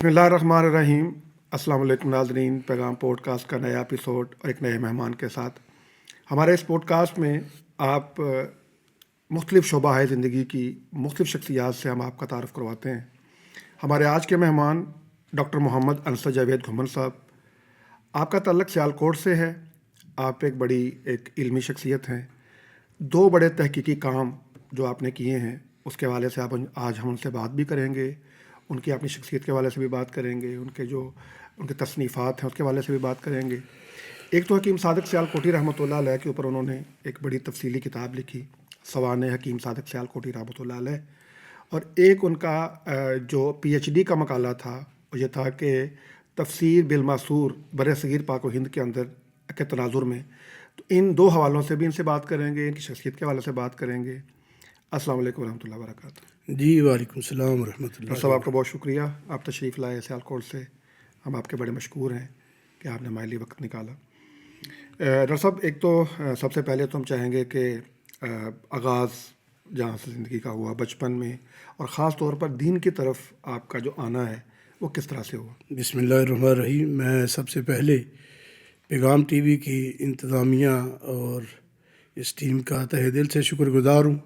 بسم اللہ الرحمن الرحیم۔ السلام علیکم ناظرین، پیغام پوڈ کاسٹ کا نیا ایپیسوڈ اور ایک نئے مہمان کے ساتھ۔ ہمارے اس پوڈ کاسٹ میں آپ مختلف شعبہ ہے زندگی کی مختلف شخصیات سے ہم آپ کا تعارف کرواتے ہیں۔ ہمارے آج کے مہمان ڈاکٹر محمد انصر جاوید گھمن صاحب، آپ کا تعلق سیالکوٹ سے ہے۔ آپ ایک بڑی علمی شخصیت ہیں۔ دو بڑے تحقیقی کام جو آپ نے کیے ہیں اس کے حوالے سے آج ہم ان سے بات بھی کریں گے، ان کی اپنی شخصیت کے حوالے سے بھی بات کریں گے، ان کے تصنیفات ہیں اس کے حوالے سے بھی بات کریں گے۔ ایک تو حکیم صادق سیالکوٹی رحمۃ اللہ علیہ کے اوپر انہوں نے ایک بڑی تفصیلی کتاب لکھی، سوانح حکیم صادق سیالکوٹی رحمۃ اللہ علیہ، اور ایک ان کا جو پی ایچ ڈی کا مقالہ تھا وہ یہ تھا کہ تفسیر بالماثور بر صغیر پاک و ہند کے اندر کے تناظر میں۔ تو ان دو حوالوں سے بھی ان سے بات کریں گے، ان کی شخصیت کے حوالے سے بات کریں گے۔ السلام علیکم ورحمۃ اللہ وبرکاتہ۔ جی وعلیکم السلام ورحمۃ اللہ۔ ڈاکٹر صاحب آپ کا بہت شکریہ، آپ تشریف لائے سیالکوٹ سے، ہم آپ کے بڑے مشکور ہیں کہ آپ نے ہمارے لیے وقت نکالا۔ ڈاکٹر صاحب، ایک تو سب سے پہلے تو ہم چاہیں گے کہ آغاز جہاں سے زندگی کا ہوا بچپن میں، اور خاص طور پر دین کی طرف آپ کا جو آنا ہے وہ کس طرح سے ہوا؟ بسم اللہ الرحمن الرحیم۔ میں سب سے پہلے پیغام ٹی وی کی انتظامیہ اور اس ٹیم کا تہہ دل سے شکر گزار ہوں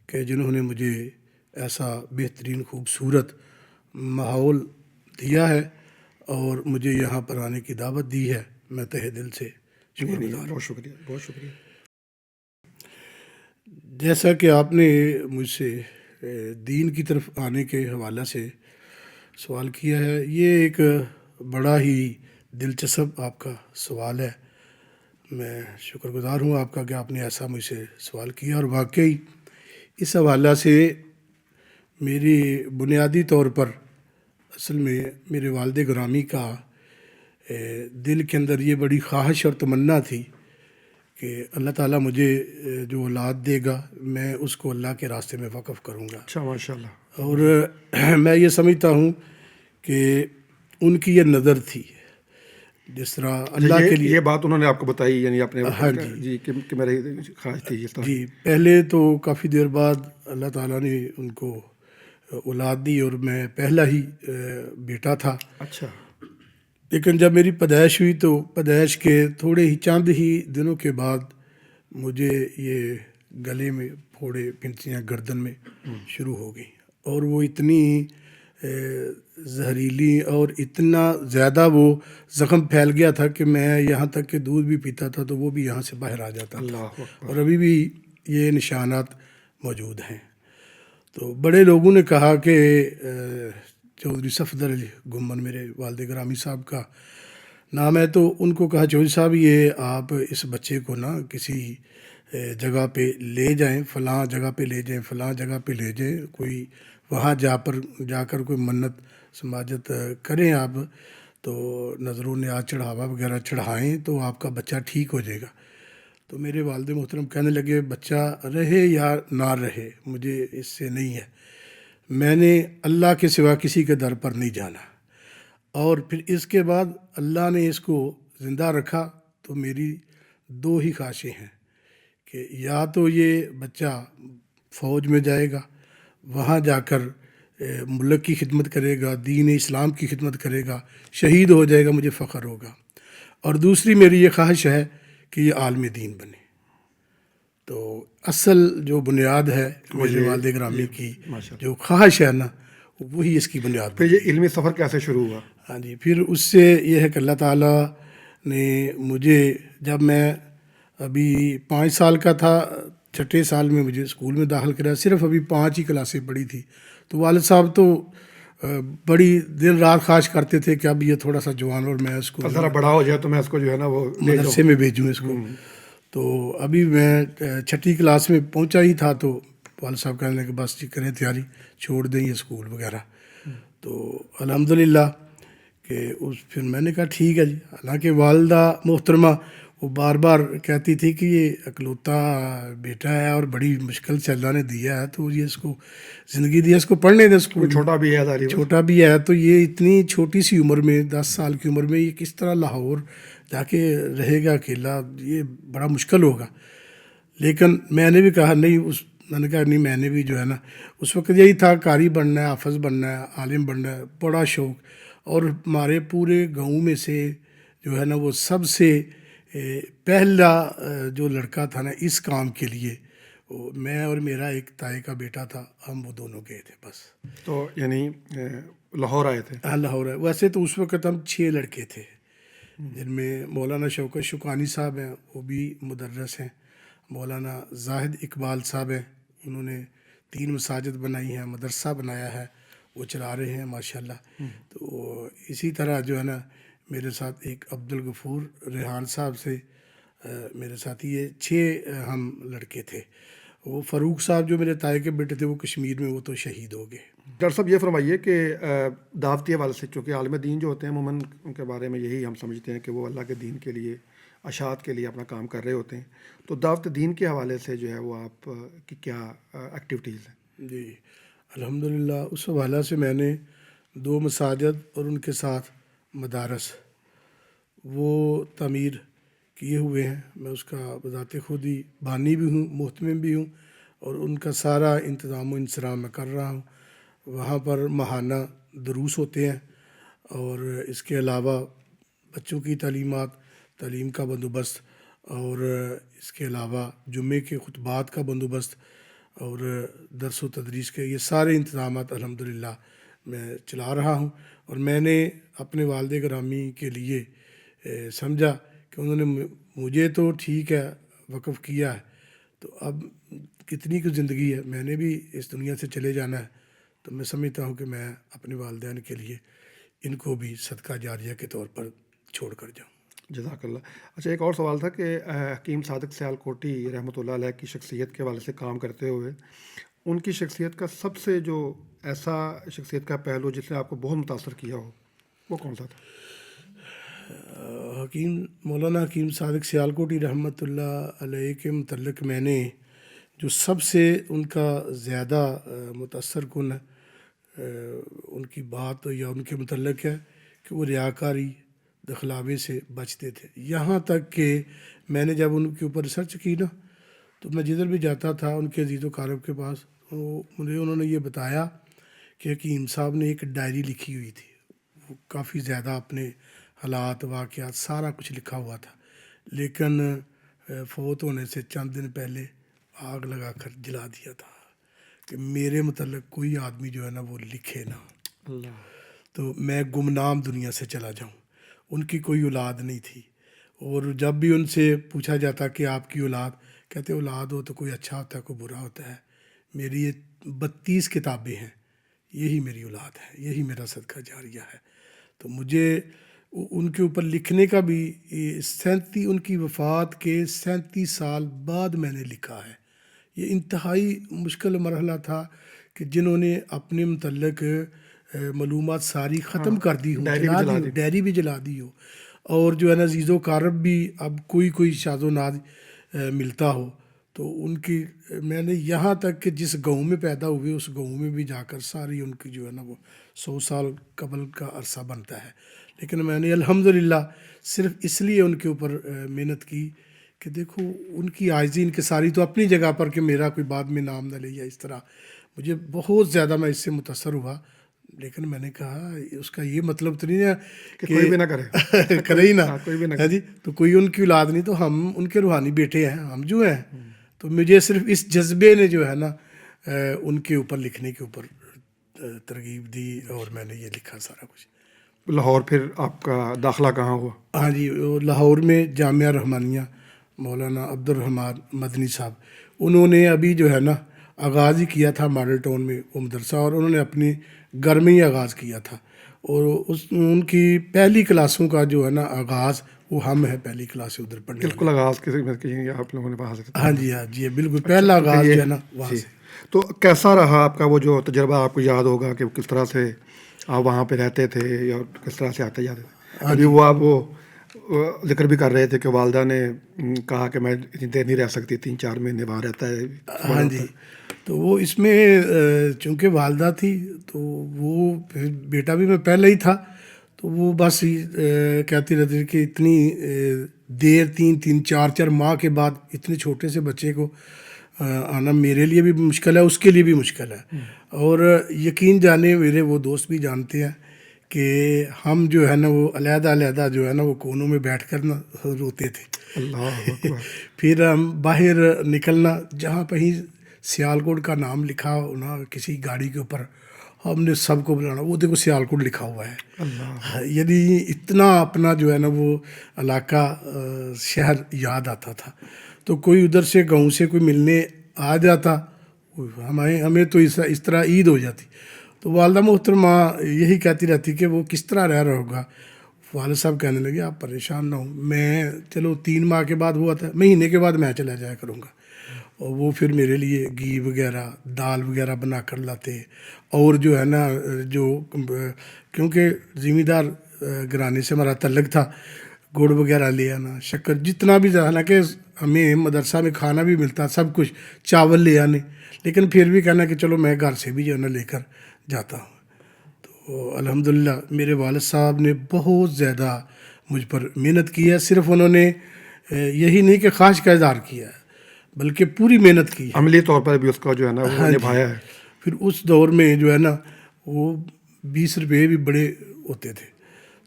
کہ جنہوں نے مجھے ایسا بہترین خوبصورت ماحول دیا ہے اور مجھے یہاں پر آنے کی دعوت دی ہے۔ میں تہہ دل سے شکر گزار ہوں۔ بہت شکریہ، بہت شکریہ۔ جیسا کہ آپ نے مجھ سے دین کی طرف آنے کے حوالے سے سوال کیا ہے، یہ ایک بڑا ہی دلچسپ آپ کا سوال ہے۔ میں شکر گزار ہوں آپ کا کہ آپ نے ایسا مجھ سے سوال کیا، اور واقعی اس حوالے سے میری بنیادی طور پر اصل میں میرے والد گرامی کا دل کے اندر یہ بڑی خواہش اور تمنا تھی کہ اللہ تعالیٰ مجھے جو اولاد دے گا میں اس کو اللہ کے راستے میں وقف کروں گا۔ اچھا، ماشاء اللہ۔ اور میں یہ سمجھتا ہوں کہ ان کی یہ نظر تھی، جس طرح اللہ کے لیے یہ بات انہوں نے آپ کو بتائی، یعنی اپنے ہاں جی کہ میری خواہش تھی اس طرح؟ جی، پہلے تو کافی دیر بعد اللہ تعالیٰ نے ان کو اولاد دی اور میں پہلا ہی بیٹا تھا۔ اچھا۔ لیکن جب میری پیدائش ہوئی تو پیدائش کے تھوڑے ہی چند ہی دنوں کے بعد مجھے یہ گلے میں پھوڑے، پنسیاں گردن میں شروع ہو گئیں، اور وہ اتنی زہریلی اور اتنا زیادہ وہ زخم پھیل گیا تھا کہ میں یہاں تک کہ دودھ بھی پیتا تھا تو وہ بھی یہاں سے باہر آ جاتا تھا، اللہ اکبر۔ اور ابھی بھی یہ نشانات موجود ہیں۔ تو بڑے لوگوں نے کہا کہ چودھری صفدر علی گھمن میرے والد گرامی صاحب کا نام ہے، تو ان کو کہا چودھری صاحب یہ آپ اس بچے کو نا کسی جگہ پہ لے جائیں، فلاں جگہ پہ لے جائیں، فلاں جگہ پہ لے جائیں، کوئی وہاں جا کر کوئی منت سماجت کریں آپ، تو نظروں نیاز چڑھاوا وغیرہ چڑھائیں تو آپ کا بچہ ٹھیک ہو جائے گا۔ تو میرے والد محترم کہنے لگے بچہ رہے یا نہ رہے مجھے اس سے نہیں ہے، میں نے اللہ کے سوا کسی کے در پر نہیں جانا۔ اور پھر اس کے بعد اللہ نے اس کو زندہ رکھا تو میری دو ہی خواہشیں ہیں کہ یا تو یہ بچہ فوج میں جائے گا، وہاں جا کر ملک کی خدمت کرے گا، دین اسلام کی خدمت کرے گا، شہید ہو جائے گا، مجھے فخر ہوگا، اور دوسری میری یہ خواہش ہے کہ یہ عالم دین بنے۔ تو اصل جو بنیاد ہے میرے والد گرامی کی جو خواہش ہے نا، وہی اس کی بنیاد۔ پھر یہ علمی سفر کیسے شروع ہوا؟ ہاں جی، پھر اس سے یہ ہے کہ اللہ تعالیٰ نے مجھے، جب میں ابھی 5 سال کا تھا، 6 سال میں مجھے اسکول میں داخل کرایا، صرف ابھی 5 ہی کلاسیں پڑھی تھی، تو والد صاحب تو بڑی دن رات خواہش کرتے تھے کہ اب یہ تھوڑا سا جوان اور میں اس کو ذرا بڑا ہو جائے تو میں اس کو جو ہے نا وہ مدرسے میں بھیجوں اس کو۔ تو ابھی میں 6 کلاس میں پہنچا ہی تھا تو والد صاحب کہنے لگے بس جی کریں تیاری، چھوڑ دیں یہ اسکول وغیرہ۔ تو الحمدللہ کہ پھر میں نے کہا ٹھیک ہے جی، حالانکہ والدہ محترمہ وہ بار بار کہتی تھی کہ یہ اکلوتا بیٹا ہے اور بڑی مشکل سے اللہ نے دیا ہے، تو یہ اس کو زندگی دیا، اس کو پڑھنے دیں، اسکول چھوٹا بھی ہے، چھوٹا بھی ہے، تو یہ اتنی چھوٹی سی عمر میں 10 سال کی عمر میں یہ کس طرح لاہور جا کے رہے گا اکیلا، یہ بڑا مشکل ہوگا۔ لیکن میں نے بھی کہا نہیں، میں نے کہا نہیں، میں نے بھی جو ہے نا اس وقت یہی تھا، قاری بننا ہے، حافظ بننا ہے، عالم بننا ہے، بڑا شوق، اور ہمارے پورے گاؤں میں سے جو ہے نا وہ سب سے پہلا جو لڑکا تھا نا اس کام کے لیے، میں اور میرا ایک تائی کا بیٹا تھا، ہم وہ دونوں گئے تھے بس۔ تو یعنی لاہور آئے تھے؟ ہاں لاہور ہے۔ ویسے تو اس وقت ہم 6 لڑکے تھے، جن میں مولانا شوکت شکانی صاحب ہیں، وہ بھی مدرس ہیں، مولانا زاہد اقبال صاحب ہیں، انہوں نے 3 مساجد بنائی ہیں، مدرسہ بنایا ہے، وہ چلا رہے ہیں ماشاءاللہ۔ تو اسی طرح جو ہے نا میرے ساتھ ایک عبدالغفور ریحان صاحب سے میرے ساتھ یہ 6 ہم لڑکے تھے۔ وہ فاروق صاحب جو میرے تائی کے بیٹے تھے وہ کشمیر میں، وہ تو شہید ہو گئے۔ ڈاکٹر صاحب یہ فرمائیے کہ دعوتی حوالے سے، چونکہ عالم دین جو ہوتے ہیں عموماً ان کے بارے میں یہی ہم سمجھتے ہیں کہ وہ اللہ کے دین کے لیے، اشاعت کے لیے اپنا کام کر رہے ہوتے ہیں، تو دعوت دین کے حوالے سے جو ہے وہ آپ کی کیا ایکٹیویٹیز ہیں؟ جی الحمدللہ، اس حوالے سے میں نے 2 مساجد اور ان کے ساتھ مدارس وہ تعمیر کیے ہوئے ہیں۔ میں اس کا بذات خود ہی بانی بھی ہوں، محتمم بھی ہوں، اور ان کا سارا انتظام و انصرام میں کر رہا ہوں۔ وہاں پر ماہانہ دروس ہوتے ہیں، اور اس کے علاوہ بچوں کی تعلیم کا بندوبست، اور اس کے علاوہ جمعے کے خطبات کا بندوبست اور درس و تدریس کے، یہ سارے انتظامات الحمدللہ میں چلا رہا ہوں۔ اور میں نے اپنے والد گرامی کے لیے سمجھا کہ انہوں نے مجھے تو ٹھیک ہے وقف کیا ہے، تو اب کتنی کچھ زندگی ہے، میں نے بھی اس دنیا سے چلے جانا ہے، تو میں سمجھتا ہوں کہ میں اپنے والدین کے لیے ان کو بھی صدقہ جاریہ کے طور پر چھوڑ کر جاؤں۔ جزاک اللہ۔ اچھا، ایک اور سوال تھا کہ حکیم صادق سیالکوٹی رحمۃ اللہ علیہ کی شخصیت کے حوالے سے کام کرتے ہوئے ان کی شخصیت کا سب سے جو ایسا شخصیت کا پہلو جس نے آپ کو بہت متاثر کیا ہو، وہ کون سا تھا؟ مولانا حکیم صادق سیالکوٹی رحمۃ اللہ علیہ کے متعلق میں نے جو سب سے ان کا زیادہ متاثر کن ان کی بات یا ان کے متعلق ہے کہ وہ ریاکاری دخلاوے سے بچتے تھے۔ یہاں تک کہ میں نے جب ان کے اوپر ریسرچ کی نا، تو میں جدھر بھی جاتا تھا ان کے عزیز و اقارب کے پاس، مجھے انہوں نے یہ بتایا کہ حکیم صاحب نے ایک ڈائری لکھی ہوئی تھی، وہ کافی زیادہ اپنے حالات واقعات سارا کچھ لکھا ہوا تھا، لیکن فوت ہونے سے چند دن پہلے آگ لگا کر جلا دیا تھا کہ میرے متعلق کوئی آدمی جو ہے نا وہ لکھے نا، اللہ، تو میں گمنام دنیا سے چلا جاؤں۔ ان کی کوئی اولاد نہیں تھی، اور جب بھی ان سے پوچھا جاتا کہ آپ کی اولاد، کہتے اولاد ہو تو کوئی اچھا ہوتا ہے کوئی برا ہوتا ہے، میری یہ 32 کتابیں ہیں، یہی میری اولاد ہے، یہی میرا صدقہ جاریہ ہے۔ تو مجھے ان کے اوپر لکھنے کا بھی 37 ان کی وفات کے 37 سال بعد میں نے لکھا ہے۔ یہ انتہائی مشکل مرحلہ تھا کہ جنہوں نے اپنے متعلق معلومات ساری ختم کر دی ہوں، ڈائری بھی جلا دی ہو، اور جو ہے نا عزیز و اقارب بھی اب کوئی شاذ و ناد ملتا ہو، تو ان کی میں نے یہاں تک کہ جس گاؤں میں پیدا ہوئے اس گاؤں میں بھی جا کر ساری ان کی جو ہے نا وہ 100 سال قبل کا عرصہ بنتا ہے، لیکن میں نے الحمدللہ صرف اس لیے ان کے اوپر محنت کی کہ دیکھو ان کی عاجزی ان کے ساری تو اپنی جگہ پر کہ میرا کوئی بعد میں نام نہ لے یا اس طرح، مجھے بہت زیادہ میں اس سے متاثر ہوا، لیکن میں نے کہا اس کا یہ مطلب تو نہیں ہے کہ کوئی بھی نہ کرے کرے ہی نہ، کوئی بھی نہ ہے جی، تو کوئی ان کی اولاد نہیں، تو ہم ان کے روحانی بیٹے ہیں، ہم جو ہیں، تو مجھے صرف اس جذبے نے جو ہے نا ان کے اوپر لکھنے کے اوپر ترغیب دی، اور میں نے یہ لکھا سارا کچھ۔ لاہور پھر آپ کا داخلہ کہاں ہوا؟ ہاں جی، لاہور میں جامعہ رحمانیہ، مولانا عبد الرحمان مدنی صاحب، انہوں نے ابھی جو ہے نا آغاز ہی کیا تھا ماڈل ٹاؤن میں وہ مدرسہ، اور انہوں نے اپنی گھر میں ہی آغاز کیا تھا، اور ان کی پہلی کلاسوں کا جو ہے نا آغاز وہ ہم ہیں پہلی کلاس سے ادھر پڑھنے۔ بالکل آغاز کسی آپ لوگوں نے وہاں سے؟ ہاں جی، ہاں جی، بالکل پہلا آغاز جو ہے نا وہاں سے۔ تو کیسا رہا آپ کا وہ جو تجربہ؟ آپ کو یاد ہوگا کہ کس طرح سے آپ وہاں پہ رہتے تھے یا کس طرح سے آتے جاتے تھے؟ ابھی وہ آپ وہ ذکر بھی کر رہے تھے کہ والدہ نے کہا کہ میں اتنی دیر نہیں رہ سکتی، 3-4 مہینے وہاں رہتا ہے۔ ہاں جی، تو وہ اس میں چونکہ والدہ تھی تو وہ پھر بیٹا بھی میں پہلے ہی تھا، تو وہ بس کہتی رہتی تھی کہ اتنی دیر 3-4 ماہ کے بعد اتنے چھوٹے سے بچے کو آنا میرے لیے بھی مشکل ہے، اس کے لیے بھی مشکل ہے، اور یقین جانے میرے وہ دوست بھی جانتے ہیں کہ ہم جو ہے نا وہ علیحدہ علیحدہ جو ہے نا وہ کونوں میں بیٹھ کر نا روتے تھے. اللہ اکبر. پھر ہم باہر نکلنا, جہاں کہیں سیالکوٹ کا نام لکھا ہونا کسی گاڑی کے اوپر, ہم نے سب کو بلانا, وہ دیکھو سیالکوٹ لکھا ہوا ہے. اللہ. یعنی اتنا اپنا جو ہے نا وہ علاقہ شہر یاد آتا تھا. تو کوئی ادھر سے گاؤں سے کوئی ملنے آ جاتا, ہمیں تو اس طرح عید ہو جاتی. تو والدہ محترمہ یہی کہتی رہتی کہ وہ کس طرح رہ رہا ہوگا. والد صاحب کہنے لگے آپ پریشان نہ ہوں, میں چلو 3 ماہ کے بعد ہوا تھا, مہینے کے بعد میں چلا جایا کروں گا. اور وہ پھر میرے لیے گھی وغیرہ دال وغیرہ بنا کر لاتے. اور جو ہے نا جو کیونکہ زمیندار گھرانے سے ہمارا تعلق تھا, گڑ وغیرہ لے آنا, شکر جتنا بھی, حالانکہ ہمیں مدرسہ میں کھانا بھی ملتا سب کچھ, چاول لے آنے, لیکن پھر بھی کہنا کہ چلو میں گھر سے بھی جو ہے نا لے کر جاتا ہوں. تو الحمدللہ میرے والد صاحب نے بہت زیادہ مجھ پر محنت کی ہے. صرف انہوں نے یہی نہیں کہ خواہش کا اظہار کیا ہے بلکہ پوری محنت کی ہے, عملی طور پر بھی اس کا جو ہے نا وہ نبھایا ہے. پھر اس دور میں جو ہے نا وہ 20 روپے بھی بڑے ہوتے تھے,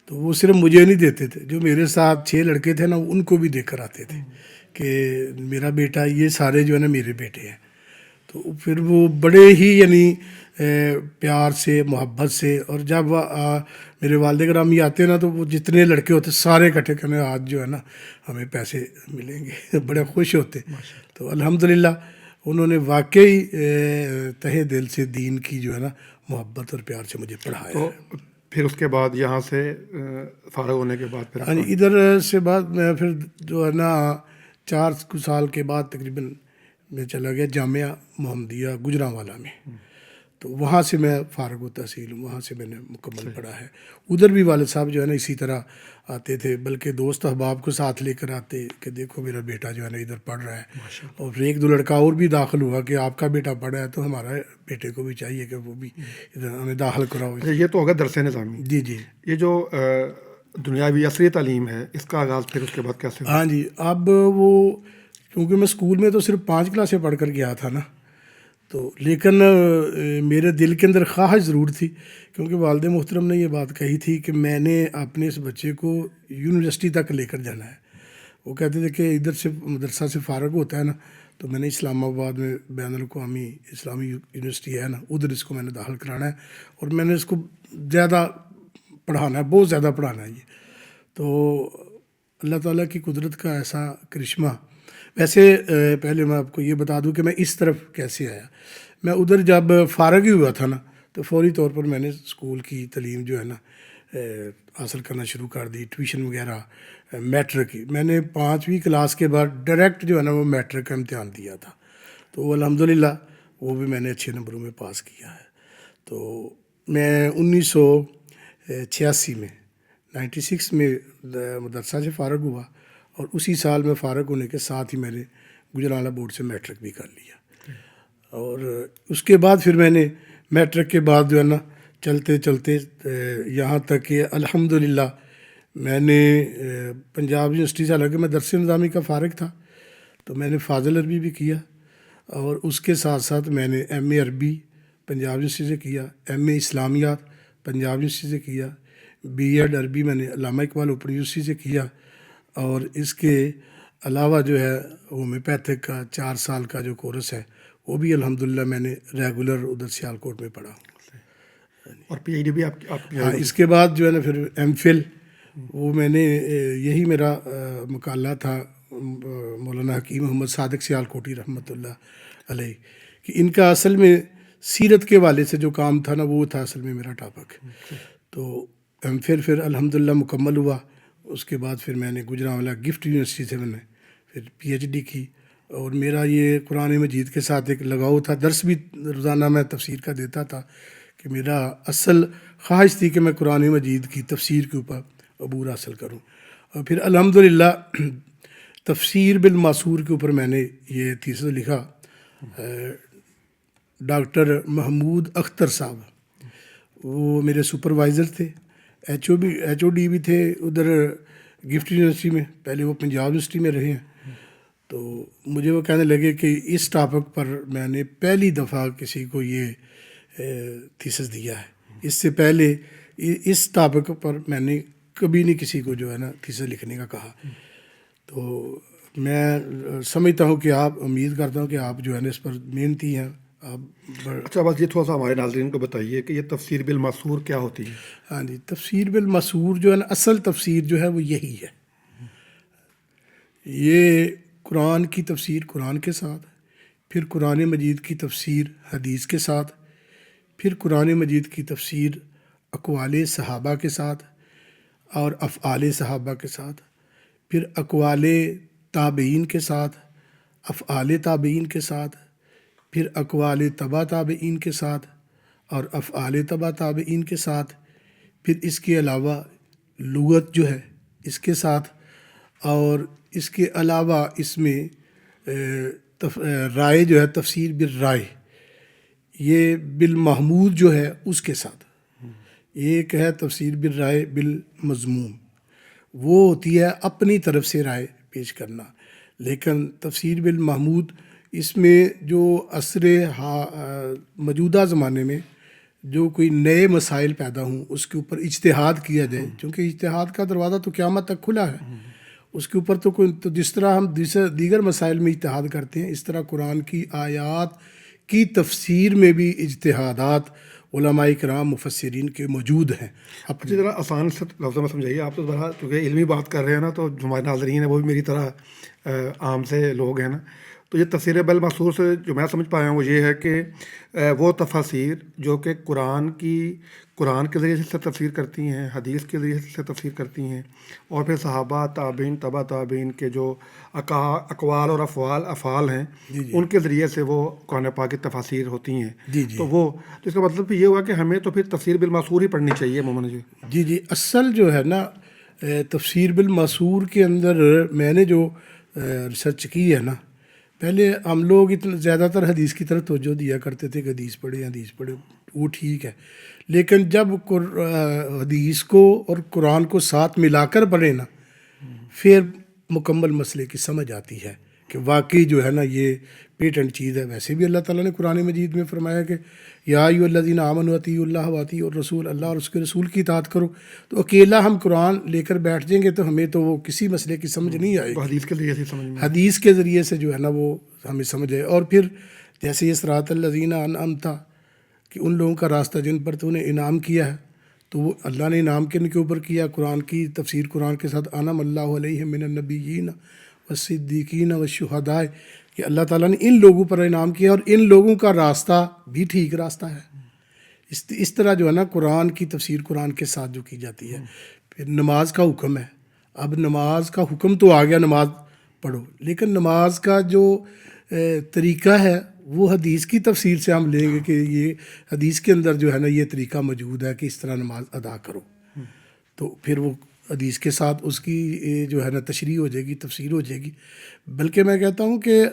تو وہ صرف مجھے نہیں دیتے تھے, جو میرے ساتھ 6 لڑکے تھے نا ان کو بھی دے کر آتے تھے کہ میرا بیٹا, یہ سارے جو ہے نا میرے بیٹے ہیں. تو پھر وہ بڑے ہی یعنی پیار سے محبت سے, اور جب میرے والد گرامی آتے نا تو وہ جتنے لڑکے ہوتے سارے اکٹھے کرنے, آج جو ہے نا ہمیں پیسے ملیں گے, بڑے خوش ہوتے. تو الحمدللہ انہوں نے واقعی تہہ دل سے دین کی جو ہے نا محبت اور پیار سے مجھے پڑھایا. تو پھر اس کے بعد یہاں سے فارغ ہونے کے بعد پھر ہاں جی, ادھر سے بعد میں پھر جو ہے نا 4 سال کے بعد تقریباً میں چلا گیا جامعہ محمدیہ گجرانوالہ میں. تو وہاں سے میں فارغ و تحصیل ہوں, وہاں سے میں نے مکمل پڑھا ہے. ادھر بھی والد صاحب جو ہے نا اسی طرح آتے تھے, بلکہ دوست احباب کو ساتھ لے کر آتے کہ دیکھو میرا بیٹا جو ہے نا ادھر پڑھ رہا ہے. اور پھر 1-2 لڑکا اور بھی داخل ہوا کہ آپ کا بیٹا پڑھا ہے تو ہمارا بیٹے کو بھی چاہیے کہ وہ بھی ادھر ہمیں داخل کراؤ. یہ تو ہوگا درس نظامی. جی جی. یہ جو دنیاوی عصری تعلیم ہے اس کا آغاز پھر اس کے بعد کیسے ہوا؟ ہاں جی, اب وہ کیونکہ میں اسکول میں تو صرف 5 کلاسیں پڑھ کر گیا تھا نا, تو لیکن میرے دل کے اندر خواہش ضرور تھی, کیونکہ والد محترم نے یہ بات کہی تھی کہ میں نے اپنے اس بچے کو یونیورسٹی تک لے کر جانا ہے. وہ کہتے تھے کہ ادھر سے مدرسہ سے فارغ ہوتا ہے نا, تو میں نے اسلام آباد میں بین الاقوامی اسلامی یونیورسٹی ہے نا, ادھر اس کو میں نے داخل کرانا ہے, اور میں نے اس کو زیادہ پڑھانا ہے, بہت زیادہ پڑھانا ہے. یہ تو اللہ تعالیٰ کی قدرت کا ایسا کرشمہ. ویسے پہلے میں آپ کو یہ بتا دوں کہ میں اس طرف کیسے آیا. میں ادھر جب فارغ ہی ہوا تھا نا تو فوری طور پر میں نے اسکول کی تعلیم جو ہے نا حاصل کرنا شروع کر دی, ٹیوشن وغیرہ. میٹرک کی میں نے 5ویں کلاس کے بعد ڈائریکٹ جو ہے نا وہ میٹرک کا امتحان دیا تھا, تو الحمدللہ وہ بھی میں نے اچھے نمبروں میں پاس کیا ہے. تو میں 1986 میں 96 میں مدرسہ سے فارغ ہوا, اور اسی سال میں فارغ ہونے کے ساتھ ہی میں نے گجرانوالہ بورڈ سے میٹرک بھی کر لیا. اور اس کے بعد پھر میں نے میٹرک کے بعد جو ہے نا چلتے چلتے یہاں تک کہ الحمدللہ میں نے پنجاب یونیورسٹی سے, حالانکہ میں درس نظامی کا فارغ تھا, تو میں نے فاضل عربی بھی کیا, اور اس کے ساتھ ساتھ میں نے ایم اے عربی پنجاب یونیورسٹی سے کیا, ایم اے اسلامیات پنجاب یونیورسٹی سے کیا, بی ایڈ عربی میں نے علامہ اقبال اوپن یونیورسٹی سے کیا, اور اس کے علاوہ جو ہے ہومیوپیتھک کا 4 سال کا جو کورس ہے وہ بھی الحمدللہ میں نے ریگولر ادھر سیالکوٹ میں پڑھا. اور پی ایچ ڈی بھی آپ ہاں, اس کے بعد جو ہے نا پھر ایم فل, وہ میں نے یہی میرا مقالہ تھا مولانا حکیم محمد صادق سیالکوٹی رحمۃ اللہ علیہ, کہ ان کا اصل میں سیرت کے والے سے جو کام تھا نا وہ تھا اصل میں میرا ٹاپک. تو ایم فل پھر الحمدللہ مکمل ہوا. اس کے بعد پھر میں نے گجرانوالہ گفٹ یونیورسٹی سے میں نے پھر پی ایچ ڈی کی, اور میرا یہ قرآن مجید کے ساتھ ایک لگاؤ تھا. درس بھی روزانہ میں تفسیر کا دیتا تھا, کہ میرا اصل خواہش تھی کہ میں قرآن مجید کی تفسیر کے اوپر عبور حاصل کروں. اور پھر الحمدللہ تفسیر بالماسور کے اوپر میں نے یہ تھیسس لکھا. ڈاکٹر محمود اختر صاحب وہ میرے سپروائزر تھے, ایچ او ڈی بھی تھے ادھر گفٹ یونیورسٹی میں, پہلے وہ پنجاب یونیورسٹی میں رہے ہیں. تو مجھے وہ کہنے لگے کہ اس ٹاپک پر میں نے پہلی دفعہ کسی کو یہ تھیسس دیا ہے, اس سے پہلے اس ٹاپک پر میں نے کبھی نہیں کسی کو جو ہے نا قصہ لکھنے کا کہا. تو میں سمجھتا ہوں کہ آپ، امید کرتا ہوں کہ آپ جو ہے نا اس پر محنتی ہیں. آپ اچھا، بس یہ تھوڑا سا ہمارے ناظرین کو بتائیے کہ یہ تفسیر بالمأثور کیا ہوتی ہے؟ ہاں جی، تفسیر بالمسور جو ہے نا، اصل تفسیر جو ہے وہ یہی ہے. یہ قرآن کی تفسیر قرآن کے ساتھ، پھر قرآن مجید کی تفسیر حدیث کے ساتھ، پھر قرآن مجید کی تفسیر اقوال صحابہ کے ساتھ اور افعال صحابہ کے ساتھ، پھر اقوال تابعین کے ساتھ، افعال تابعین کے ساتھ، پھر اقوال تبع تابعین کے ساتھ اور افعال تبع تابعین کے ساتھ، پھر اس کے علاوہ لغت جو ہے اس کے ساتھ، اور اس کے علاوہ اس میں رائے جو ہے تفسیر بالرائے، یہ بالمحمود جو ہے اس کے ساتھ. ایک ہے تفسیر بالرائے بالمضموم، وہ ہوتی ہے اپنی طرف سے رائے پیش کرنا. لیکن تفسیر بالمحمود اس میں جو عصر موجودہ زمانے میں جو کوئی نئے مسائل پیدا ہوں اس کے اوپر اجتہاد کیا جائے، چونکہ اجتہاد کا دروازہ تو قیامت تک کھلا ہے. اس کے اوپر تو جس طرح ہم دیگر مسائل میں اجتہاد کرتے ہیں، اس طرح قرآن کی آیات کی تفسیر میں بھی اجتہادات علماء کرام مفسرین کے موجود ہیں. اچھی طرح آسان سے لفظوں میں سمجھائیے. آپ تو بڑا چونکہ علمی بات کر رہے ہیں نا، تو جو ہمارے ناظرین ہیں وہ بھی میری طرح عام سے لوگ ہیں نا. تو یہ تفسیر بالمأثور سے جو میں سمجھ پایا ہوں وہ یہ ہے کہ وہ تفاسیر جو کہ قرآن کے ذریعے سے تفسیر کرتی ہیں، حدیث کے ذریعے سے تفسیر کرتی ہیں، اور پھر صحابہ، تابعین، تبع تابعین کے جو اقوال اور افعال ہیں ان کے ذریعے سے وہ قرآن پاک کی تفاسیر ہوتی ہیں. تو اس کا مطلب یہ ہوا کہ ہمیں تو پھر تفسیر بالمأثور ہی پڑھنی چاہیے مومن جی. جی اصل جو ہے نا تفسیر بالمأثور کے اندر میں نے جو ریسرچ کی ہے نا، پہلے ہم لوگ اتنا زیادہ تر حدیث کی طرف توجہ دیا کرتے تھے کہ حدیث پڑھے وہ ٹھیک ہے. لیکن جب حدیث کو اور قرآن کو ساتھ ملا کر پڑھے نا، پھر مکمل مسئلے کی سمجھ آتی ہے کہ واقعی جو ہے نا یہ پیٹنٹ چیز ہے. ویسے بھی اللہ تعالیٰ نے قرآن مجید میں فرمایا کہ یا ایھا الذین آمنوا اطیعوا اللہ واطیعوا الرسول، اللہ اور اس کے رسول کی اطاعت کرو. تو اکیلا ہم قرآن لے کر بیٹھ جائیں گے تو ہمیں تو وہ کسی مسئلے کی سمجھ نہیں آئے گی. حدیث کے ذریعے سے سمجھ میں، حدیث کے ذریعے سے جو ہے نا وہ ہمیں سمجھ آئے. اور پھر جیسے یہ صراط الذین انعمت، کہ ان لوگوں کا راستہ جن پر تو نے انعام کیا ہے، تو وہ اللہ نے انعام کن کے اوپر کیا. قرآن کی تفسیر قرآن کے ساتھ انعم اللہ علیہم من النبیین والصدیقین والشہداء، کہ اللہ تعالیٰ نے ان لوگوں پر انعام کیا اور ان لوگوں کا راستہ بھی ٹھیک راستہ ہے. اس طرح جو ہے نا قرآن کی تفسیر قرآن کے ساتھ جو کی جاتی ہے. پھر نماز کا حکم ہے. اب نماز کا حکم تو آ گیا نماز پڑھو، لیکن نماز کا جو طریقہ ہے وہ حدیث کی تفسیر سے ہم لیں گے کہ یہ حدیث کے اندر جو ہے نا یہ طریقہ موجود ہے کہ اس طرح نماز ادا کرو. تو پھر وہ حدیث کے ساتھ اس کی جو ہے نا تشریح ہو جائے گی، تفسیر ہو جائے گی. بلکہ میں کہتا ہوں کہ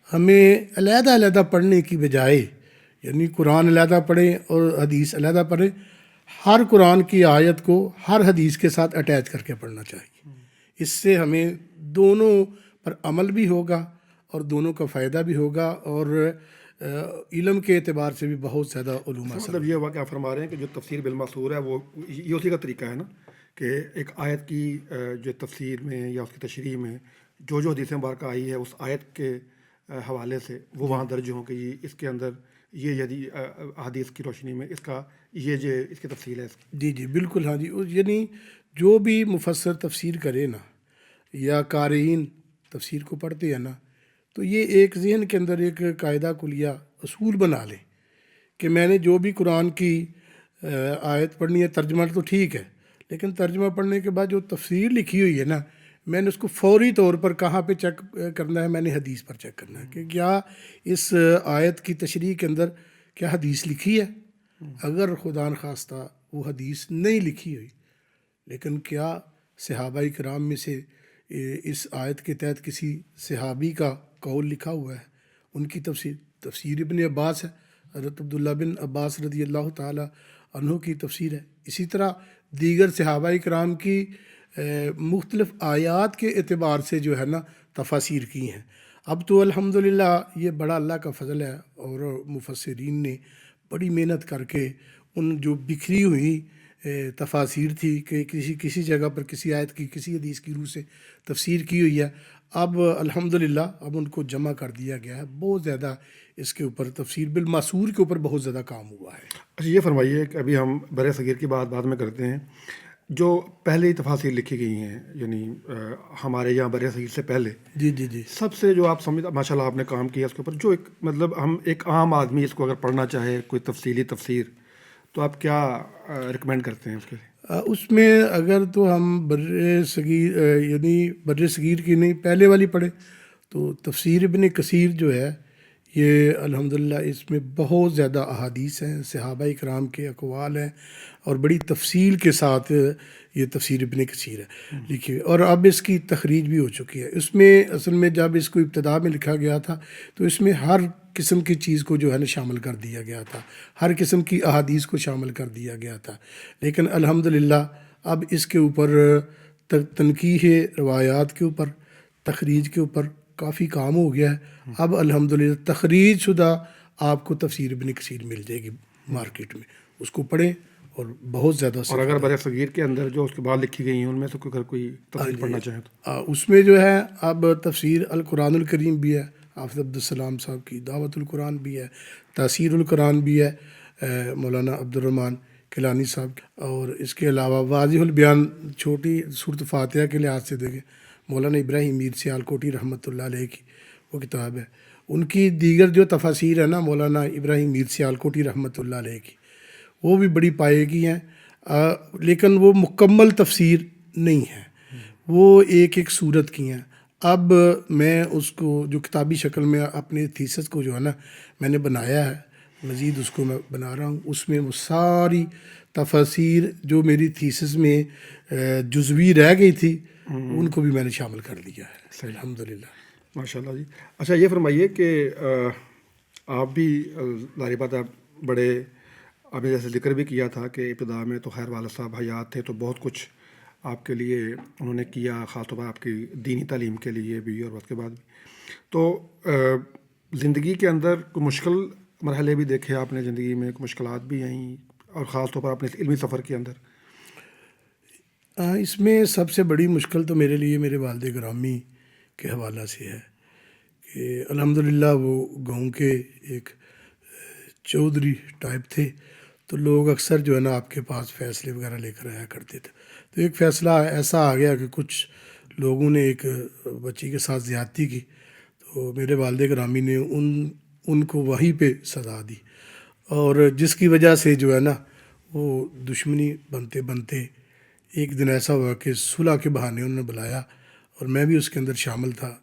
ہمیں علیحدہ پڑھنے کی بجائے، یعنی قرآن علیحدہ پڑھیں اور حدیث علیحدہ پڑھیں، ہر قرآن کی آیت کو ہر حدیث کے ساتھ اٹیچ کر کے پڑھنا چاہیے. اس سے ہمیں دونوں پر عمل بھی ہوگا اور دونوں کا فائدہ بھی ہوگا، اور علم کے اعتبار سے بھی بہت زیادہ علوم حاصل. مطلب یہ ہوا کہ آپ فرما رہے ہیں کہ جو تفسیر بالمأثور ہے وہ یہ اسی کا طریقہ ہے نا، کہ ایک آیت کی جو تفسیر میں یا اس کی تشریح میں جو حدیث مبارکہ آئی ہے اس آیت کے حوالے سے وہ وہاں درج ہوں کہ یہ اس کے اندر یہ حدیث کی روشنی میں اس کی تفصیل ہے. جی بالکل. ہاں جی، یعنی جو بھی مفسر تفسیر کرے نا یا قارئین تفسیر کو پڑھتے ہیں نا، تو یہ ایک ذہن کے اندر ایک قاعدہ کلیہ اصول بنا لیں کہ میں نے جو بھی قرآن کی آیت پڑھنی ہے، ترجمہ تو ٹھیک ہے، لیکن ترجمہ پڑھنے کے بعد جو تفسیر لکھی ہوئی ہے نا، میں نے اس کو فوری طور پر کہاں پہ چیک کرنا ہے؟ میں نے حدیث پر چیک کرنا ہے کہ کیا اس آیت کی تشریح کے اندر کیا حدیث لکھی ہے. اگر خدا نخواستہ وہ حدیث نہیں لکھی ہوئی، لیکن کیا صحابہ کرام میں سے اس آیت کے تحت کسی صحابی کا قول لکھا ہوا ہے، ان کی تفسیر ابن عباس ہے، حضرت عبداللہ بن عباس رضی اللہ تعالی عنہ کی تفسیر ہے. اسی طرح دیگر صحابہ کرام کی مختلف آیات کے اعتبار سے جو ہے نا تفاسیر کی ہیں. اب تو الحمدللہ یہ بڑا اللہ کا فضل ہے، اور مفسرین نے بڑی محنت کر کے ان جو بکھری ہوئی تفاسیر تھی کہ کسی جگہ پر کسی آیت کی کسی حدیث کی روح سے تفسیر کی ہوئی ہے، اب الحمدللہ اب ان کو جمع کر دیا گیا ہے. بہت زیادہ اس کے اوپر تفسیر بالماسور کے اوپر بہت زیادہ کام ہوا ہے. اچھا یہ فرمائیے کہ ابھی ہم بر صغیر کی بات بعد میں کرتے ہیں، جو پہلے تفاسیر لکھی گئی ہیں یعنی ہمارے یہاں بر صغیر سے پہلے، جی جی جی. سب سے جو آپ سمجھ ماشاء اللہ آپ نے کام کیا اس کے اوپر، جو ایک مطلب ہم ایک عام آدمی اس کو اگر پڑھنا چاہے کوئی تفصیلی تفسیر، تو آپ کیا ریکمینڈ کرتے ہیں اس کے لیے؟ اس میں اگر تو ہم بر صغیر یعنی بر صغیر کی نہیں پہلے والی پڑھیں تو تفسیر ابن کثیر جو ہے یہ الحمدللہ اس میں بہت زیادہ احادیث ہیں، صحابہ کرام کے اقوال ہیں، اور بڑی تفصیل کے ساتھ یہ تفسیر ابن کثیر ہے لکھی، اور اب اس کی تخریج بھی ہو چکی ہے. اس میں اصل میں جب اس کو ابتدا میں لکھا گیا تھا تو اس میں ہر قسم کی چیز کو جو ہے نا شامل کر دیا گیا تھا، ہر قسم کی احادیث کو شامل کر دیا گیا تھا. لیکن الحمدللہ اب اس کے اوپر تنقیح روایات کے اوپر، تخریج کے اوپر کافی کام ہو گیا ہے. اب الحمدللہ تخریج شدہ آپ کو تفسیر ابن کثیر مل جائے گی مارکیٹ میں، اس کو پڑھیں اور بہت زیادہ اور اگر بر صغیر کے اندر جو اس کے بعد لکھی گئی ہیں ان میں سے اگر کوئی تفسیر پڑھنا چاہیں تو اس میں جو ہے اب تفسیر القرآن الکریم بھی ہے حافظ عبدالسلام صاحب کی، دعوت القرآن بھی ہے، تاثیر القرآن بھی ہے مولانا عبدالرحمن کیلانی صاحب کی، اور اس کے علاوہ واضح البیان چھوٹی صورت فاتحہ کے لحاظ سے دیکھیں مولانا ابراہیم میر سیالکوٹی رحمۃ اللہ علیہ کی وہ کتاب ہے. ان کی دیگر جو تفاسیر ہے نا مولانا ابراہیم میر سیالکوٹی رحمۃ اللہ علیہ کی، وہ بھی بڑی پائے کی ہیں، لیکن وہ مکمل تفسیر نہیں ہے، وہ ایک ایک صورت کی ہیں. اب میں اس کو جو کتابی شکل میں اپنے تھیسس کو جو ہے نا میں نے بنایا ہے، مزید اس کو میں بنا رہا ہوں. اس میں وہ ساری تفاسیر جو میری تھیسس میں جزوی رہ گئی تھی ان کو بھی میں نے شامل کر لیا ہے الحمدللہ. ماشاء اللہ جی. اچھا یہ فرمائیے کہ آپ بھی ظاہر بات آپ بڑے، آپ نے جیسے ذکر بھی کیا تھا کہ ابتدا میں تو خیر والد صاحب حیات تھے تو بہت کچھ آپ کے لیے انہوں نے کیا، خاص طور پر آپ کی دینی تعلیم کے لیے بھی اور وقت کے بعد بھی. تو زندگی کے اندر کوئی مشکل مرحلے بھی دیکھے آپ نے، زندگی میں کوئی مشکلات بھی آئیں، اور خاص طور پر اپنے علمی سفر کے اندر؟ اس میں سب سے بڑی مشکل تو میرے لیے میرے والد گرامی کے حوالہ سے ہے کہ الحمدللہ وہ گاؤں کے ایک چودھری ٹائپ تھے، تو لوگ اکثر جو ہے نا آپ کے پاس فیصلے وغیرہ لے کر آیا کرتے تھے. تو ایک فیصلہ ایسا آ گیا کہ کچھ لوگوں نے ایک بچی کے ساتھ زیادتی کی، تو میرے والد گرامی نے ان کو وہیں پہ سزا دی، اور جس کی وجہ سے جو ہے نا وہ دشمنی بنتے بنتے ایک دن ایسا ہوا کہ صلح کے بہانے انہوں نے بلایا، اور میں بھی اس کے اندر شامل تھا،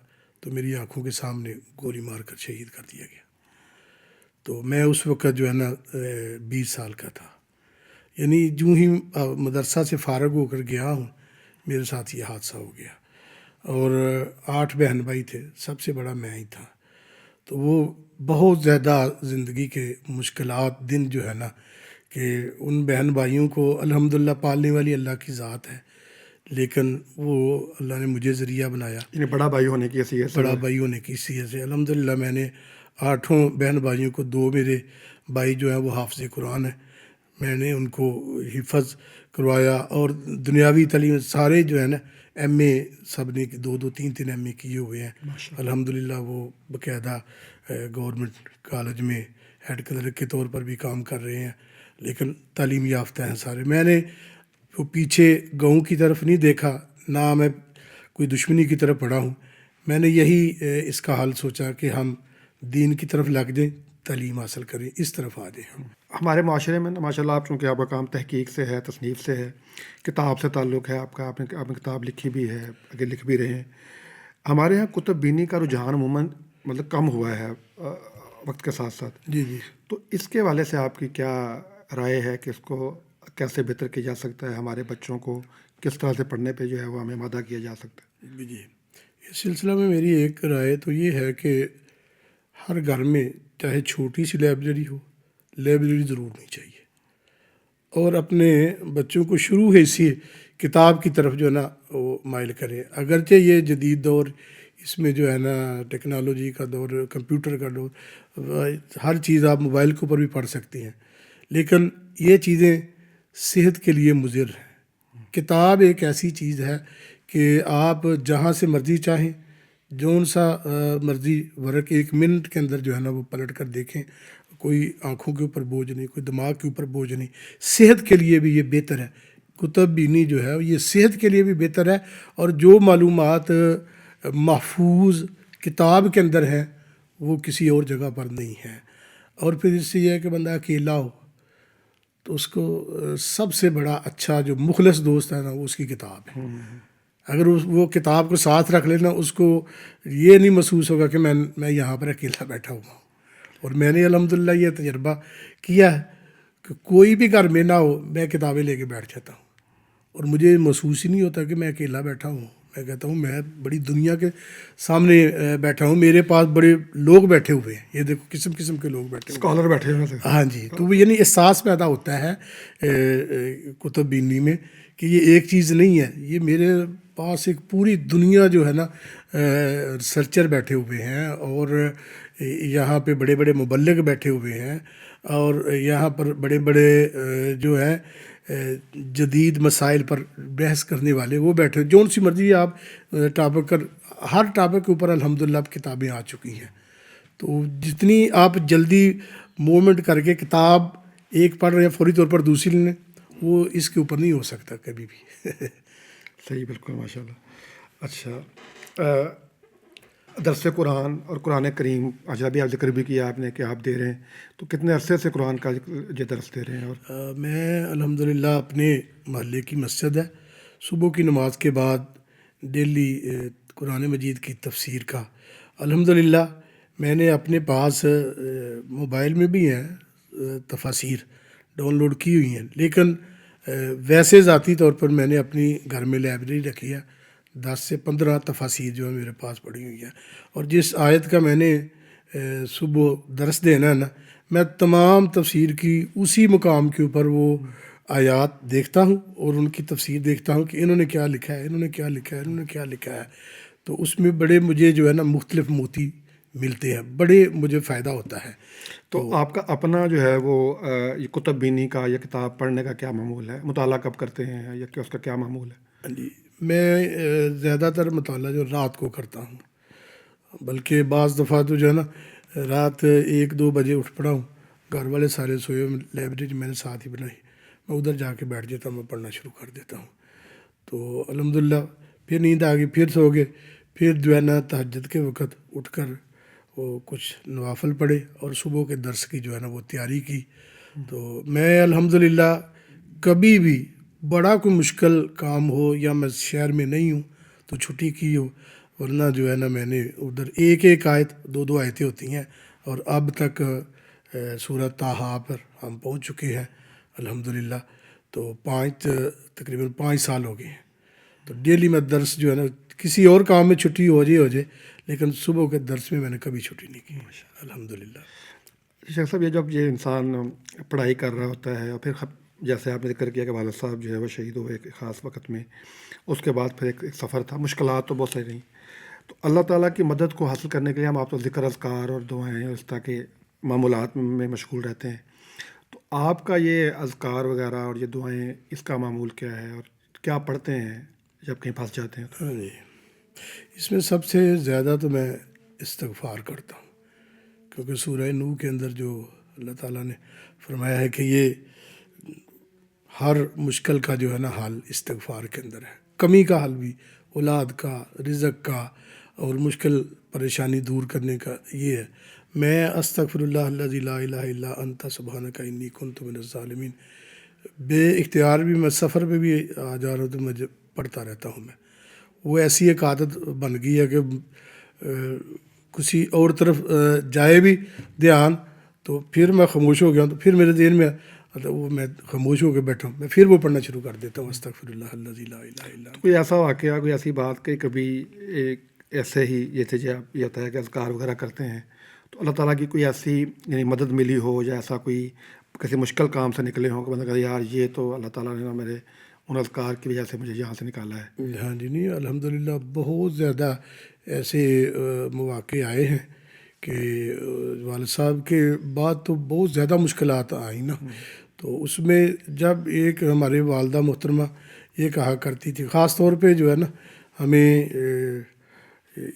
تو میری آنکھوں کے سامنے گولی مار کر شہید کر دیا گیا. تو میں اس وقت جو ہے نا 20 سال کا تھا، یعنی جو ہی مدرسہ سے فارغ ہو کر گیا ہوں میرے ساتھ یہ حادثہ ہو گیا. اور 8 بہن بھائی تھے، سب سے بڑا میں ہی تھا. تو وہ بہت زیادہ زندگی کے مشکلات دن جو ہے نا کہ ان بہن بھائیوں کو الحمدللہ پالنے والی اللہ کی ذات ہے، لیکن وہ اللہ نے مجھے ذریعہ بنایا، یعنی بڑا بھائی ہونے کی حیثیت سے، بڑا بھائی ہونے کی حیثیت سے الحمدللہ میں نے 8 بہن بھائیوں کو، 2 میرے بھائی جو ہیں وہ حافظ قرآن ہیں، میں نے ان کو حفظ کروایا، اور دنیاوی تعلیم سارے جو ہے نا ایم اے سب نے 2 3 ایم اے کیے ہوئے ہیں الحمدللہ. وہ باقاعدہ گورنمنٹ کالج میں ہیڈ کلرک کے طور پر بھی کام کر رہے ہیں، لیکن تعلیم یافتہ ہیں سارے. میں نے وہ پیچھے گاؤں کی طرف نہیں دیکھا، نہ میں کوئی دشمنی کی طرف پڑھا ہوں. میں نے یہی اس کا حل سوچا کہ ہم دین کی طرف لگ جائیں، تعلیم حاصل کریں، اس طرف آ جائیں. ہمارے معاشرے میں ماشاء اللہ، آپ چونکہ آپ کا کام تحقیق سے ہے، تصنیف سے ہے، کتاب سے تعلق ہے آپ کا، آپ نے کتاب لکھی بھی ہے، آگے لکھ بھی رہے ہیں. ہمارے یہاں کتب بینی کا رجحان عموماً مطلب کم ہوا ہے وقت کے ساتھ ساتھ. جی جی. تو اس کے حوالے سے آپ کی کیا رائے ہے کہ اس کو کیسے بہتر کیا جا سکتا ہے؟ ہمارے بچوں کو کس طرح سے پڑھنے پہ جو ہے وہ ہمیں آمادہ کیا جا سکتا ہے؟ جی، اس سلسلہ میں میری ایک رائے تو یہ ہے کہ ہر گھر میں چاہے چھوٹی سی لائبریری ہو، لائبریری ضرور ہونی چاہیے، اور اپنے بچوں کو شروع ہی سے کتاب کی طرف جو ہے نا وہ مائل کریں. اگرچہ یہ جدید دور، اس میں جو ہے نا ٹیکنالوجی کا دور، کمپیوٹر کا دور، ہر چیز آپ موبائل کے اوپر بھی پڑھ سکتے ہیں، لیکن یہ چیزیں صحت کے لیے مضر ہے۔ کتاب ایک ایسی چیز ہے کہ آپ جہاں سے مرضی چاہیں جون سا مرضی ورق 1 منٹ کے اندر جو ہے نا وہ پلٹ کر دیکھیں، کوئی آنکھوں کے اوپر بوجھ نہیں، کوئی دماغ کے اوپر بوجھ نہیں۔ صحت کے لیے بھی یہ بہتر ہے، کتب بینی جو ہے یہ صحت کے لیے بھی بہتر ہے، اور جو معلومات محفوظ کتاب کے اندر ہیں وہ کسی اور جگہ پر نہیں ہے۔ اور پھر اس سے یہ ہے کہ بندہ اکیلا ہو تو اس کو سب سے بڑا اچھا جو مخلص دوست ہے نا وہ اس کی کتاب ہے۔ اگر وہ کتاب کو ساتھ رکھ لینا، اس کو یہ نہیں محسوس ہوگا کہ میں یہاں پر اکیلا بیٹھا ہوا ہوں۔ اور میں نے الحمدللہ یہ تجربہ کیا ہے کہ کوئی بھی گھر میں نہ ہو میں کتابیں لے کے بیٹھ جاتا ہوں، اور مجھے محسوس ہی نہیں ہوتا کہ میں اکیلا بیٹھا ہوں۔ میں کہتا ہوں میں بڑی دنیا کے سامنے بیٹھا ہوں، میرے پاس بڑے لوگ بیٹھے ہوئے ہیں، یہ دیکھو قسم قسم کے لوگ بیٹھے ہوئے اسکالر بیٹھے ہوئے ہیں۔ ہیں۔ ہاں جی، تو وہ یعنی احساس پیدا ہوتا ہے کتب بینی میں کہ یہ ایک چیز نہیں ہے، یہ میرے پاس ایک پوری دنیا جو ہے نا ریسرچر بیٹھے ہوئے ہیں، اور یہاں پہ بڑے بڑے مبلغ بیٹھے ہوئے ہیں، اور یہاں پر بڑے بڑے جو ہے جدید مسائل پر بحث کرنے والے وہ بیٹھے، جون سی مرضی آپ ٹاپک کر، ہر ٹاپک کے اوپر الحمدللہ اب کتابیں آ چکی ہیں۔ تو جتنی آپ جلدی موومنٹ کر کے کتاب ایک پڑھ رہے ہیں فوری طور پر دوسری لیں، وہ اس کے اوپر نہیں ہو سکتا کبھی بھی۔ صحیح، بالکل، ماشاء اللہ۔ اچھا، درس قرآن اور قرآن کریم آج ابھی آپ ذکر بھی کیا آپ نے کہ آپ دے رہے ہیں، تو کتنے عرصے سے قرآن کا یہ درس دے رہے ہیں؟ اور میں الحمدللہ اپنے محلے کی مسجد ہے، صبح کی نماز کے بعد ڈیلی قرآن مجید کی تفسیر کا الحمدللہ میں نے اپنے پاس موبائل میں بھی ہیں تفاسیر ڈاؤن لوڈ کی ہوئی ہیں، لیکن ویسے ذاتی طور پر میں نے اپنی گھر میں لائبریری رکھی ہے، 10 سے 15 تفاسیر جو ہے میرے پاس پڑی ہوئی ہیں، اور جس آیت کا میں نے صبح درس دینا ہے نا، میں تمام تفسیر کی اسی مقام کے اوپر وہ آیات دیکھتا ہوں اور ان کی تفسیر دیکھتا ہوں کہ انہوں نے کیا لکھا ہے، انہوں نے کیا لکھا ہے، انہوں نے کیا لکھا ہے۔ تو اس میں بڑے مجھے جو ہے نا مختلف موتی ملتے ہیں، بڑے مجھے فائدہ ہوتا ہے۔ تو آپ کا اپنا جو ہے وہ یہ کتب بینی کا یا کتاب پڑھنے کا کیا معمول ہے؟ مطالعہ کب کرتے ہیں یا کہ اس کا کیا معمول ہے؟ جی، میں زیادہ تر مطالعہ جو رات کو کرتا ہوں، بلکہ بعض دفعہ تو جو ہے نا رات 1-2 بجے اٹھ پڑا ہوں، گھر والے سارے سوئے ہوئے، لائبریری میں نے ساتھ ہی بنائی، میں ادھر جا کے بیٹھ جاتا ہوں، میں پڑھنا شروع کر دیتا ہوں۔ تو الحمدللہ پھر نیند آ گئی، پھر سو گئے، پھر جو ہے نا تہجد کے وقت اٹھ کر وہ کچھ نوافل پڑھے اور صبح کے درس کی جو ہے نا وہ تیاری کی۔ تو میں الحمدللہ کبھی بھی بڑا کوئی مشکل کام ہو یا میں شہر میں نہیں ہوں تو چھٹی کی ہو، ورنہ جو ہے نا میں نے ادھر ایک آیت 2 آیتیں ہوتی ہیں، اور اب تک سورۃ طٰہٰ پر ہم پہنچ چکے ہیں الحمدللہ۔ تو تقریباً 5 سال ہو گئے ہیں۔ تو ڈیلی میں درس جو ہے نا، کسی اور کام میں چھٹی ہو جائے لیکن صبح کے درس میں نے کبھی چھٹی نہیں کی الحمدللہ۔ شیخ صاحب، یہ جب یہ انسان پڑھائی کر رہا ہوتا ہے اور پھر جیسے آپ نے ذکر کیا کہ والد صاحب جو ہے وہ شہید ہوئے ایک خاص وقت میں، اس کے بعد پھر ایک سفر تھا، مشکلات تو بہت ساری رہیں، تو اللہ تعالیٰ کی مدد کو حاصل کرنے کے لیے ہم آپ تو ذکر اذکار اور دعائیں اور اس طرح کے معمولات میں مشغول رہتے ہیں، تو آپ کا یہ اذکار وغیرہ اور یہ دعائیں اس کا معمول کیا ہے اور کیا پڑھتے ہیں جب کہیں پھنس جاتے ہیں؟ ہاں جی، اس میں سب سے زیادہ تو میں استغفار کرتا ہوں، کیونکہ سورہ نوح کے اندر جو اللہ تعالیٰ نے فرمایا ہے کہ یہ ہر مشکل کا جو ہے نا حل استغفار کے اندر ہے، کمی کا حل بھی، اولاد کا، رزق کا، اور مشکل پریشانی دور کرنے کا یہ ہے۔ میں استغفر اللہ الذی لا الہ الا انت سبحانک انی کنت من الظالمین بے اختیار بھی، میں سفر پہ بھی آ جا رہا ہوں تو مجھے پڑھتا رہتا ہوں۔ میں وہ ایسی ایک عادت بن گئی ہے کہ کسی اور طرف جائے بھی دھیان تو پھر میں خاموش ہو گیا ہوں، تو پھر میرے ذہن میں وہ میں خاموش ہو کے بیٹھا ہوں، میں پھر وہ پڑھنا شروع کر دیتا ہوں، استغفر اللہ الذی لا الہ الا انت۔ کوئی ایسا واقعہ، کوئی ایسی بات کہ کبھی ایسے ہی یہ ہوتا ہے کہ اذکار وغیرہ کرتے ہیں تو اللہ تعالیٰ کی کوئی ایسی یعنی مدد ملی ہو، یا ایسا کوئی کسی مشکل کام سے نکلے ہوں کہ بندہ کہا یار یہ تو اللہ تعالیٰ نے میرے ان اذکار کی وجہ سے مجھے یہاں سے نکالا ہے؟ ہاں جی، نہیں الحمدللہ بہت زیادہ ایسے مواقع آئے ہیں کہ والد صاحب کے بعد تو بہت زیادہ مشکلات آئیں نا، تو اس میں جب ایک ہمارے والدہ محترمہ یہ کہا کرتی تھی، خاص طور پہ جو ہے نا ہمیں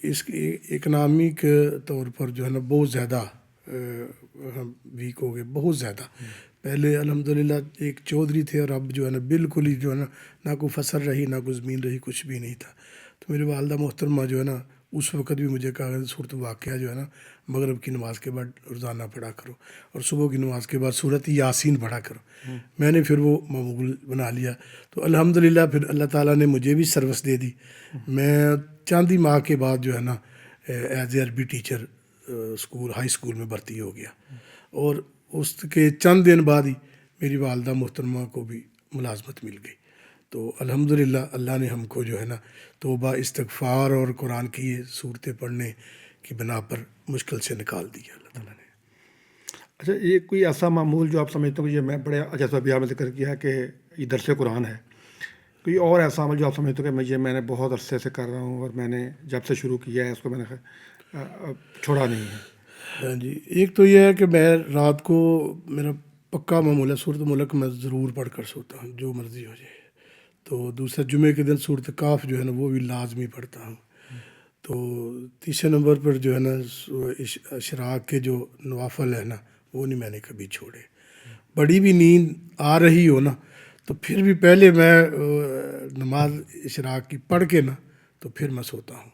اس اکنامک طور پر جو ہے نا بہت زیادہ ہم ویک ہو گئے، بہت زیادہ. پہلے الحمدللہ ایک چودھری تھے اور اب جو ہے نا بالکل ہی جو ہے نا نہ کوئی فصل رہی نہ کوئی زمین رہی، کچھ بھی نہیں تھا. تو میری والدہ محترمہ جو ہے نا اس وقت بھی مجھے کہا کہ صورت واقعہ جو ہے نا مغرب کی نماز کے بعد روزانہ پڑھا کرو اور صبح کی نماز کے بعد صورت یاسین پڑھا کرو. میں نے پھر وہ معمول بنا لیا. تو الحمدللہ پھر اللہ تعالیٰ نے مجھے بھی سروس دے دی. میں چاندی ماہ کے بعد جو ہے نا ایز اے عربی ٹیچر ہائی اسکول میں بھرتی ہو گیا، اور اس کے چند دن بعد ہی میری والدہ محترمہ کو بھی ملازمت مل گئی. تو الحمدللہ اللہ نے ہم کو جو ہے نا توبہ استغفار اور قرآن کی یہ صورتیں پڑھنے کی بنا پر مشکل سے نکال دیا اللہ تعالیٰ نے. اچھا، یہ کوئی ایسا معمول جو آپ سمجھتے ہو کہ یہ میں بڑے جیسا ابھی آپ نے ذکر کیا کہ یہ درس قرآن ہے، کوئی اور ایسا عمل جو آپ سمجھتے ہو کہ میں نے بہت عرصے سے کر رہا ہوں اور میں نے جب سے شروع کیا ہے اس کو میں نے چھوڑا نہیں ہے؟ ہاں جی، ایک تو یہ ہے کہ میں رات کو میرا پکا معمول ہے صورت ملک میں ضرور پڑھ کر سوتا ہوں جو مرضی ہو جائے. تو دوسرا جمعے کے دن صورت کاف جو ہے نا وہ بھی لازمی پڑھتا ہوں. تو تیسرے نمبر پر جو ہے نا اشراق کے جو نوافل ہے نا وہ نہیں میں نے کبھی چھوڑے. بڑی بھی نیند آ رہی ہو نا تو پھر بھی پہلے میں نماز اشراق کی پڑھ کے نا تو پھر میں سوتا ہوں.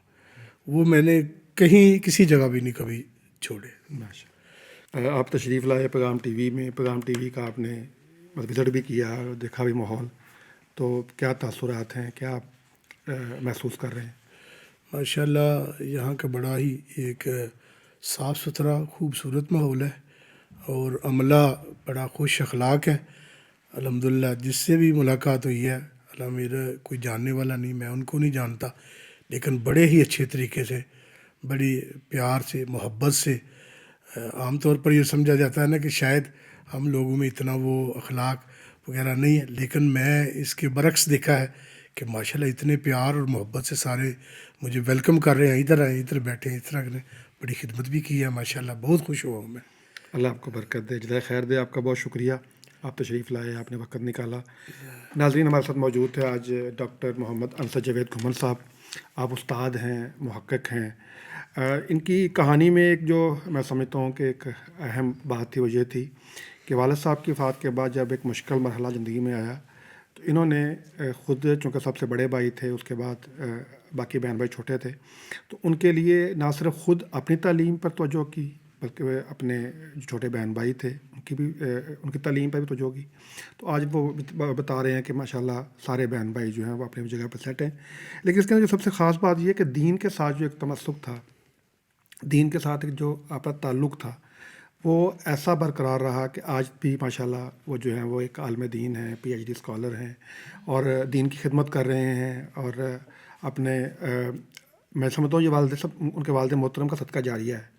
وہ میں نے کہیں کسی جگہ بھی نہیں کبھی چھوڑے. ماشاء آپ تشریف لائے پیغام ٹی وی میں، پیغام ٹی وی کا آپ نے وزٹ بھی کیا، دیکھا بھی ماحول، تو کیا تاثرات ہیں، کیا آپ محسوس کر رہے ہیں؟ ماشاء اللہ یہاں کا بڑا ہی ایک صاف ستھرا خوبصورت ماحول ہے اور عملہ بڑا خوش اخلاق ہے. الحمدللہ جس سے بھی ملاقات ہوئی ہے، اللہ میرا کوئی جاننے والا نہیں، میں ان کو نہیں جانتا، لیکن بڑے ہی اچھے طریقے سے، بڑی پیار سے، محبت سے. عام طور پر یہ سمجھا جاتا ہے نا کہ شاید ہم لوگوں میں اتنا وہ اخلاق وغیرہ نہیں ہے، لیکن میں اس کے برعکس دیکھا ہے کہ ماشاءاللہ اتنے پیار اور محبت سے سارے مجھے ویلکم کر رہے ہیں. ادھر آئیں، ادھر بیٹھیں، اس طرح نے بڑی خدمت بھی کی ہے. ماشاءاللہ بہت خوش ہوا ہوں میں. اللہ آپ کو برکت دے، جزائے خیر دے. آپ کا بہت شکریہ، آپ تشریف لائے، آپ نے وقت نکالا. ناظرین، ہمارے ساتھ موجود تھے آج ڈاکٹر محمد انصر جاوید گھمن صاحب. آپ استاد ہیں، محقق ہیں. ان کی کہانی میں ایک جو میں سمجھتا ہوں کہ ایک اہم بات تھی وہ یہ تھی کہ والد صاحب کی وفات کے بعد جب ایک مشکل مرحلہ زندگی میں آیا تو انہوں نے خود، چونکہ سب سے بڑے بھائی تھے، اس کے بعد باقی بہن بھائی چھوٹے تھے، تو ان کے لیے نہ صرف خود اپنی تعلیم پر توجہ کی بلکہ اپنے جو چھوٹے بہن بھائی تھے ان کی تعلیم پر بھی توجہ کی. تو آج وہ بتا رہے ہیں کہ ماشاءاللہ سارے بہن بھائی جو ہیں وہ اپنی جگہ پر سیٹ ہیں. لیکن اس کے اندر جو سب سے خاص بات یہ ہے کہ دین کے ساتھ جو ایک تمسک تھا، دین کے ساتھ ایک جو آپ کا تعلق تھا، وہ ایسا برقرار رہا کہ آج بھی ماشاءاللہ وہ جو ہیں وہ ایک عالم دین ہیں، پی ایچ ڈی اسکالر ہیں اور دین کی خدمت کر رہے ہیں. اور اپنے میں سمجھتا ہوں یہ ان کے والد محترم کا صدقہ جاریہ ہے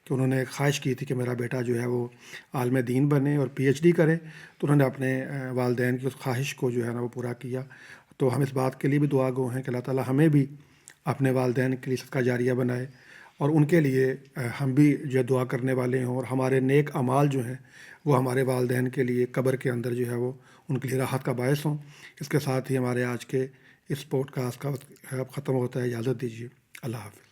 کہ انہوں نے خواہش کی تھی کہ میرا بیٹا جو ہے وہ عالم دین بنے اور پی ایچ ڈی کرے، تو انہوں نے اپنے والدین کی اس خواہش کو جو ہے نا وہ پورا کیا. تو ہم اس بات کے لیے بھی دعا گو ہیں کہ اللہ تعالیٰ ہمیں بھی اپنے والدین کے لیے صدقہ جاریہ بنائے اور ان کے لیے ہم بھی جو دعا کرنے والے ہوں اور ہمارے نیک اعمال جو ہیں وہ ہمارے والدین کے لیے قبر کے اندر جو ہے وہ ان کے لیے راحت کا باعث ہوں. اس کے ساتھ ہی ہمارے آج کے اس پوڈ کاسٹ کا وقت ختم ہوتا ہے. اجازت دیجیے. اللہ حافظ.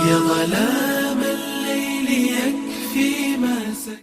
يا ظلام